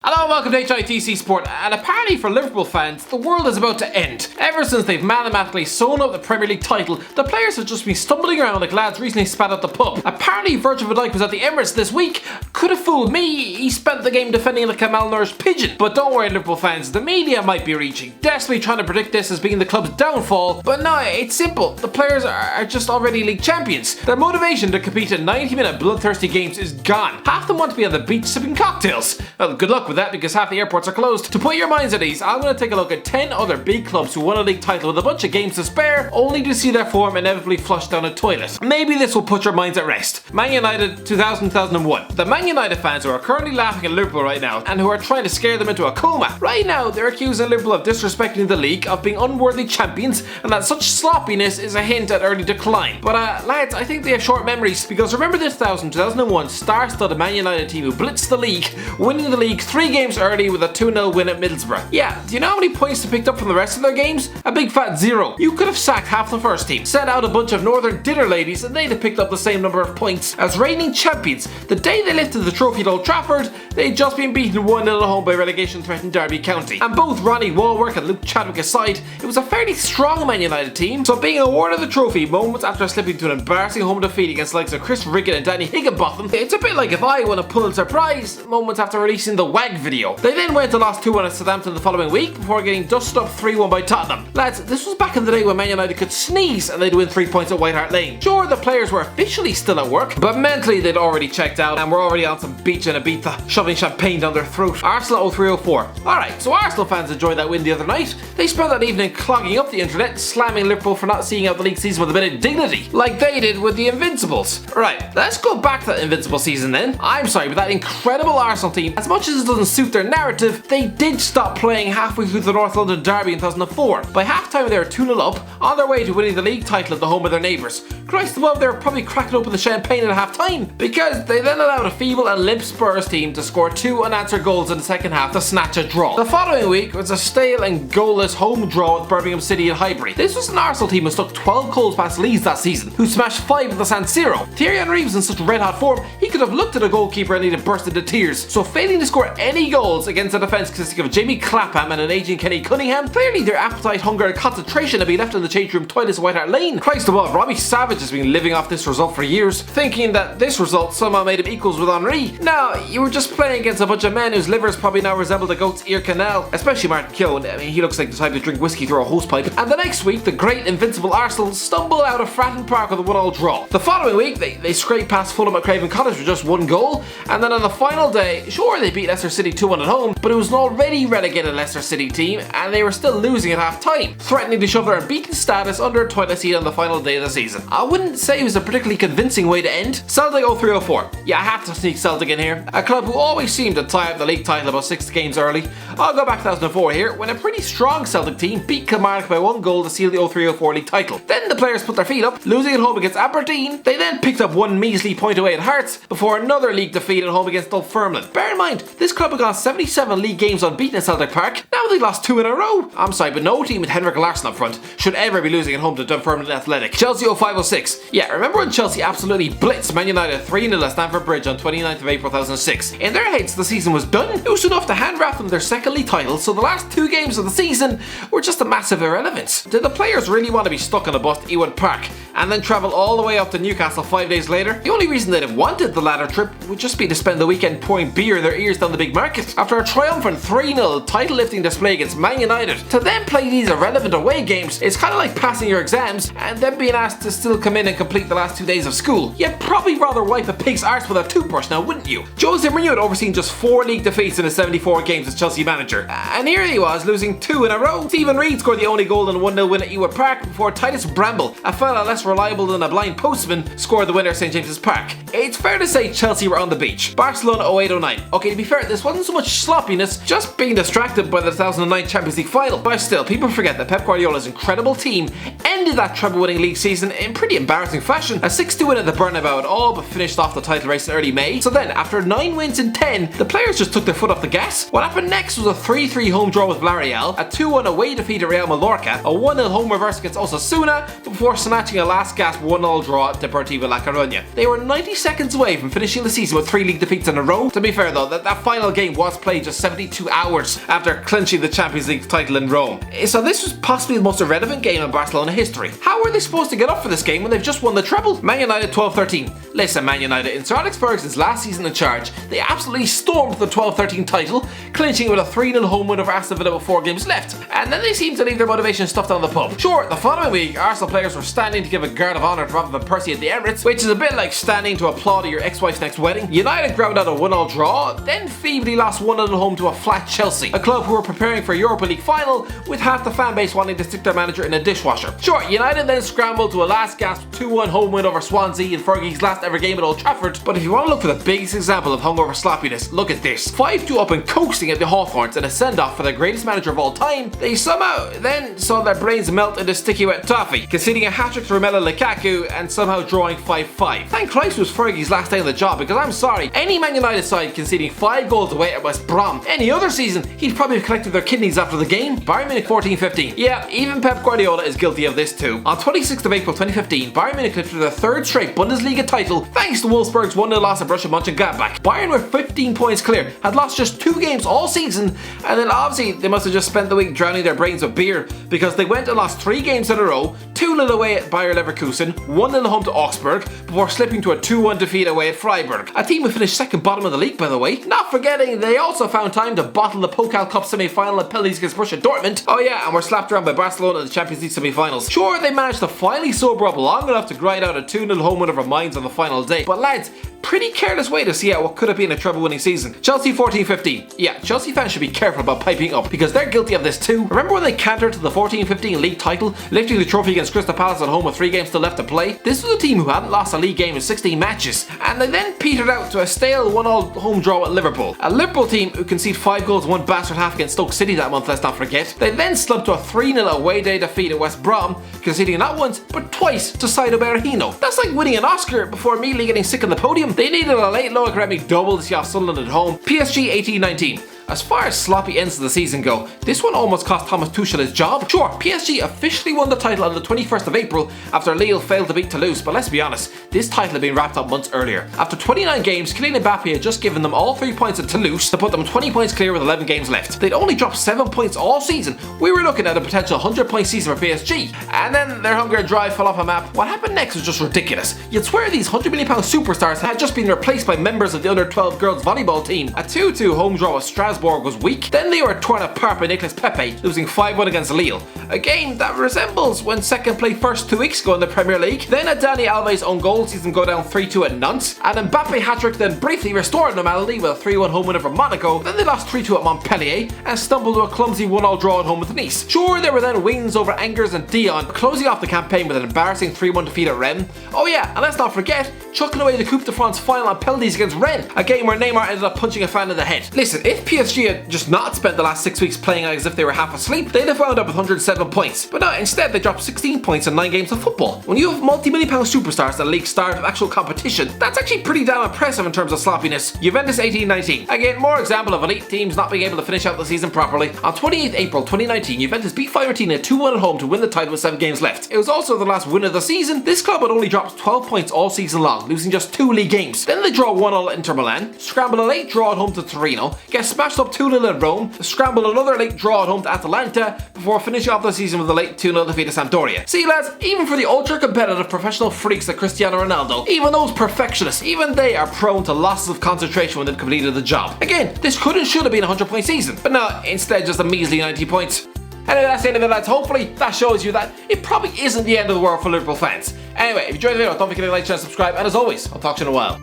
Hello and welcome to HITC Sport, and apparently for Liverpool fans, the world is about to end. Ever since they've mathematically sewn up the Premier League title, the players have just been stumbling around like lads recently spat out the pub. Apparently Virgil van Dijk was at the Emirates this week. Could have fooled me, he spent the game defending like a malnourished pigeon. But don't worry Liverpool fans, the media might be reaching, desperately trying to predict this as being the club's downfall. But no, it's simple, the players are just already league champions. Their motivation to compete in 90-minute bloodthirsty games is gone. Half them want to be on the beach sipping cocktails. Well, good luck with that because half the airports are closed. To put your minds at ease, I'm going to take a look at 10 other big clubs who won a league title with a bunch of games to spare, only to see their form inevitably flushed down a toilet. Maybe this will put your minds at rest. Man United 2000-2001. The Man United fans who are currently laughing at Liverpool right now and who are trying to scare them into a coma. Right now, they're accusing Liverpool of disrespecting the league, of being unworthy champions, and that such sloppiness is a hint at early decline. But lads, I think they have short memories, because remember this 2000-2001 star-studded Man United team who blitzed the league, winning the league 3 games early with a 2-0 win at Middlesbrough. Yeah, do you know how many points they picked up from the rest of their games? A big fat 0. You could have sacked half the first team, sent out a bunch of northern dinner ladies, and they'd have picked up the same number of points. As reigning champions, the day they lifted the trophy at Old Trafford, they'd just been beaten 1-0 at home by relegation-threatened Derby County. And both Ronnie Wallwork and Luke Chadwick aside, it was a fairly strong Man United team, so being awarded the trophy moments after slipping to an embarrassing home defeat against the likes of Chris Riggett and Danny Higginbotham, it's a bit like if I won a Pulitzer Prize moments after releasing the WAG video. They then went and lost 2-1 at Southampton the following week before getting dusted up 3-1 by Tottenham. Lads, this was back in the day when Man United could sneeze and they'd win 3 points at White Hart Lane. Sure, the players were officially still at work, but mentally they'd already checked out and were already on some beach in Ibiza, shoving champagne down their throat. Arsenal 03-04. Alright, so Arsenal fans enjoyed that win the other night. They spent that evening clogging up the internet, slamming Liverpool for not seeing out the league season with a bit of dignity, like they did with the Invincibles. Right, let's go back to that Invincible season then. I'm sorry, but that incredible Arsenal team, as much as it doesn't suit their narrative, they did stop playing halfway through the North London Derby in 2004. By half-time they were 2-0 up, on their way to winning the league title at the home of their neighbours. Christ above, they were probably cracking open the champagne at half-time, because they then allowed a feeble and limp Spurs team to score 2 unanswered goals in the second half to snatch a draw. The following week was a stale and goalless home draw with Birmingham City at Highbury. This was an Arsenal team who stuck 12 goals past Leeds that season, who smashed 5 at the San Siro. Thierry Henry was in such red-hot form, he could have looked at a goalkeeper and he'd have burst into tears. So failing to score any goals against a defence consisting of Jamie Clapham and an aging Kenny Cunningham, clearly their appetite, hunger and concentration had been left in the change room toilets at White Hart Lane. Christ above, Robbie Savage has been living off this result for years, thinking that this result somehow made him equals with Henry. Now, you were just playing against a bunch of men whose livers probably now resemble the goat's ear canal, especially Martin Keown. I mean, he looks like the type to drink whiskey through a hosepipe. And the next week, the great invincible Arsenal stumbled out of Fratton Park with a 1-1 draw. The following week, they scraped past Fulham at Craven Cottage with just 1 goal, and then on the final day, sure they beat Leicester City 2-1 at home, but it was an already relegated Leicester City team, and they were still losing at half-time, threatening to shove their unbeaten status under a toilet seat on the final day of the season. I wouldn't say it was a particularly convincing way to end. Celtic 03-04. Yeah, I have to sneak Celtic in here. A club who always seemed to tie up the league title about 6 games early. I'll go back to 2004 here, when a pretty strong Celtic team beat Kilmarnock by 1 goal to seal the 03-04 league title. Then the players put their feet up, losing at home against Aberdeen. They then picked up 1 measly point away at Hearts, before another league defeat at home against Dunfermline. Bear in mind, this club had gone 77 league games unbeaten at Celtic Park. Now they lost 2 in a row. I'm sorry, but no team with Henrik Larsson up front should ever be losing at home to Dunfermline Athletic. Chelsea 05-06. Yeah, remember when Chelsea absolutely blitzed Man United 3-0 at Stamford Bridge on 29th of April 2006? In their heads, the season was done. It was enough to hand-wrap them their second league title, so the last 2 games of the season were just a massive irrelevance. Did the players really want to be stuck on a bus to Ewood Park and then travel all the way up to Newcastle 5 days later? The only reason they'd have wanted the latter trip would just be to spend the weekend pouring beer in their ears down the big market. After a triumphant 3-0 title-lifting display against Man United, to then play these irrelevant away games is kind of like passing your exams and then being asked to still come in and complete the last 2 days of school. You'd probably rather wipe a pig's arse with a toothbrush now, wouldn't you? Jose Mourinho had overseen just 4 league defeats in his 74 games as Chelsea manager, and here he was losing 2 in a row. Stephen Reid scored the only goal in a 1-0 win at Ewood Park before Titus Bramble, a fella less reliable than a blind postman, scored the winner at St James's Park. It's fair to say Chelsea were on the beach. Barcelona 08-09. Okay, to be fair, this wasn't so much sloppiness, just being distracted by the 2009 Champions League final. But still, people forget that Pep Guardiola's incredible team ended that treble-winning league season in pretty embarrassing fashion. A 6-2 win at the Bernabeu had all but finished off the title race in early May. So then, after 9 wins in 10, the players just took their foot off the gas. What happened next was a 3-3 home draw with Villarreal, a 2-1 away defeat at Real Mallorca, a 1-0 home reverse against Osasuna, before snatching a last-gasp 1-0 draw at Deportivo La Coruña. They were 90 seconds away from finishing the season with 3 league defeats in a row. To be fair though, that final game was played just 72 hours after clinching the Champions League title in Rome. So this was possibly the most irrelevant game in Barcelona history. How were they supposed to get up for this game when they've just won the treble? Man United 12-13. Listen, Man United, in Sir Alex Ferguson's last season in charge, they absolutely stormed the 12-13 title, clinching it with a 3-0 home win over Aston Villa with 4 games left. And then they seemed to leave their motivation stuffed down the pub. Sure, the following week, Arsenal players were standing to give a guard of honour to Robin van Persie at the Emirates, which is a bit like standing to applaud at your ex-wife's next wedding. United ground out a 1-1 draw, then feebly lost 1-0 home to a flat Chelsea, a club who were preparing for a Europa League final, with half the fan base wanting to stick their manager in a dishwasher. Sure, United then scrambled to a last gasp 2-1 home win over Swansea in Fergie's last ever game at Old Trafford, but if you want to look for the biggest example of hungover sloppiness, look at this. 5-2 up and coasting at the Hawthorns in a send-off for the greatest manager of all time, they somehow then saw their brains melt into sticky wet toffee, conceding a hat-trick to Romelu Lukaku and somehow drawing 5-5. Thank Christ it was Fergie's last day on the job, because I'm sorry, any Man United side conceding 5 goals away at West Brom any other season, he'd probably have collected their kidneys after the game. Bayern Munich 14-15. Yeah, even Pep Guardiola is guilty of this too. On 26th of April 2015, Bayern Munich lifted their 3rd straight Bundesliga title thanks to Wolfsburg's 1-0 loss at Borussia Mönchengladbach. Bayern were 15 points clear, had lost just 2 games all season, and then obviously they must have just spent the week drowning their brains with beer, because they went and lost 3 games in a row, 2-0 away at Bayer Leverkusen, 1-0 home to Augsburg, before slipping to a 2-1 defeat away at Freiburg. A team who finished second bottom of the league, by the way. Not forgetting, they also found time to bottle the Pokal Cup semi-final at penalties against Borussia Dortmund. Oh yeah, and were slapped around by Barcelona in the Champions League semi-finals. Sure, they managed to finally sober up long enough to grind out a 2-0 home win over Mainz on the final day, but lads, pretty careless way to see out what could have been a treble-winning season. Chelsea 14-15. Yeah, Chelsea fans should be careful about piping up, because they're guilty of this too. Remember when they cantered to the 14-15 league title, lifting the trophy against Crystal Palace at home with 3 games still left to play? This was a team who hadn't lost a league game in 16 matches, and they then petered out to a stale 1-1 home draw at Liverpool. A Liverpool team who conceded 5 goals in one bastard half against Stoke City that month, let's not forget. They then slumped to a 3-0 away day defeat at West Brom, conceding not once, but twice to Saido Berahino. That's like winning an Oscar before immediately getting sick on the podium. They needed a late Loic Remy double to see off Sunderland at home. PSG 18-19. As far as sloppy ends of the season go, this one almost cost Thomas Tuchel his job. Sure, PSG officially won the title on the 21st of April after Lille failed to beat Toulouse, but let's be honest, this title had been wrapped up months earlier. After 29 games, Kylian Mbappe had just given them all 3 points at Toulouse to put them 20 points clear with 11 games left. They'd only dropped 7 points all season. We were looking at a potential 100-point season for PSG, and then their hunger and drive fell off a map. What happened next was just ridiculous. You'd swear these £100 million superstars had just been replaced by members of the under 12 girls volleyball team. A 2-2 home draw with Strasbourg was weak. Then they were torn apart by Nicolas Pepe, losing 5-1 against Lille. A game that resembles when second played first 2 weeks ago in the Premier League. Then a Dani Alves own goal sees them go down 3-2 at Nantes. And Mbappe hat-trick then briefly restored normality with a 3-1 home win over Monaco. Then they lost 3-2 at Montpellier and stumbled to a clumsy 1-1 draw at home with Nice. Sure, there were then wins over Angers and Dion, closing off the campaign with an embarrassing 3-1 defeat at Rennes. Oh yeah, and let's not forget, chucking away the Coupe de France final on penalties against Rennes, a game where Neymar ended up punching a fan in the head. Listen, if PSG had just not spent the last 6 weeks playing as if they were half asleep, they'd have wound up with 107 points. But no, instead they dropped 16 points in 9 games of football. When you have multi-million pound superstars that league start of actual competition, that's actually pretty damn impressive in terms of sloppiness. Juventus 18-19. Again, more example of elite teams not being able to finish out the season properly. On 28th April 2019, Juventus beat Fiorentina 2-1 at home to win the title with 7 games left. It was also the last win of the season. This club had only dropped 12 points all season long, losing just 2 league games. Then they draw 1-0 at Inter Milan, scramble a late draw at home to Torino, get smashed up 2-0 at Rome, scramble another late draw at home to Atalanta, before finishing off the season with a late 2-0 defeat to Sampdoria. See lads, even for the ultra-competitive professional freaks like Cristiano Ronaldo, even those perfectionists, even they are prone to losses of concentration when they've completed the job. Again, this could and should have been a 100-point season, but no, instead just a measly 90 points. Anyway, that's the end of it lads. Hopefully that shows you that it probably isn't the end of the world for Liverpool fans. Anyway, if you enjoyed the video, don't forget to like, share, and subscribe, and as always, I'll talk to you in a while.